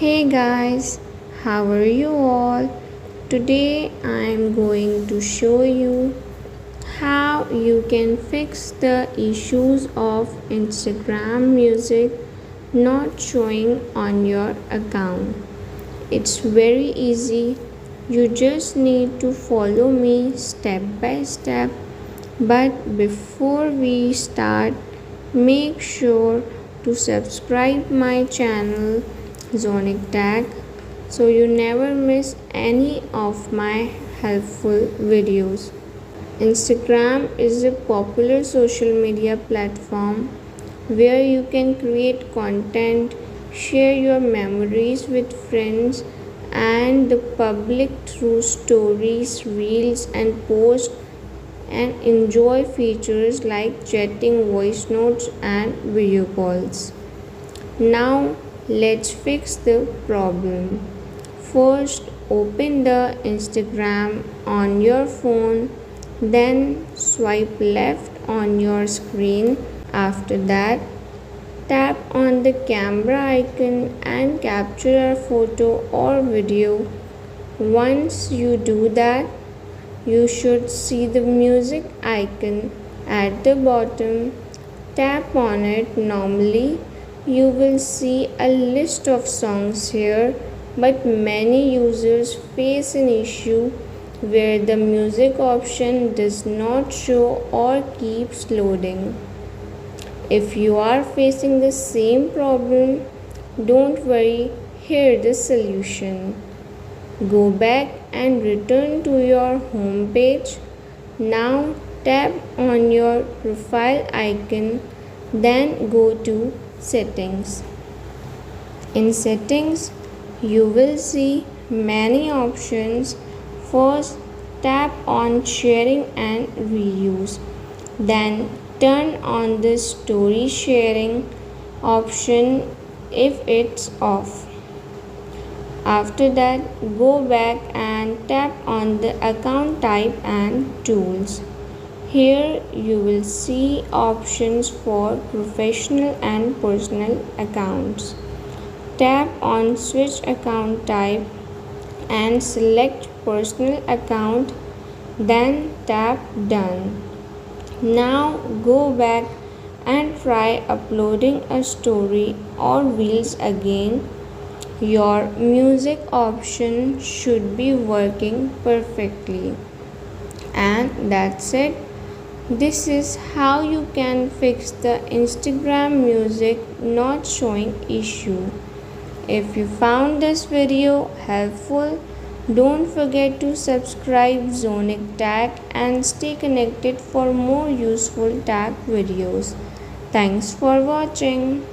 Hey guys, how are you all? Today I am going to show you how you can fix the issues of Instagram music not showing on your account. It's very easy. You just need to follow me step by step. But before we start, make sure to subscribe my channel Zonic Tag so you never miss any of my helpful videos. Instagram is a popular social media platform where you can create content, share your memories with friends and the public through stories, reels and posts, and enjoy features like chatting, voice notes and video calls. Now let's fix the problem. First, open the Instagram on your phone, then swipe left on your screen. After that, tap on the camera icon and capture a photo or video. Once you do that, you should see the music icon at the bottom. Tap on it. Normally, you will see a list of songs here, but many users face an issue where the music option does not show or keeps loading. If you are facing the same problem, don't worry, here's the solution. Go back and return to your home page. Now tap on your profile icon, then go to Settings. In Settings, you will see many options. First, tap on Sharing and Reuse. Then turn on the Story Sharing option if it's off. After that, go back and tap on the account type and tools. Here you will see options for professional and personal accounts. Tap on switch account type and select personal account, then tap done. Now go back and try uploading a story or reels again. Your music option should be working perfectly. And that's it. This is how you can fix the Instagram music not showing issue. If you found this video helpful, don't forget to subscribe Zonic Tag and stay connected for more useful tag videos. Thanks for watching.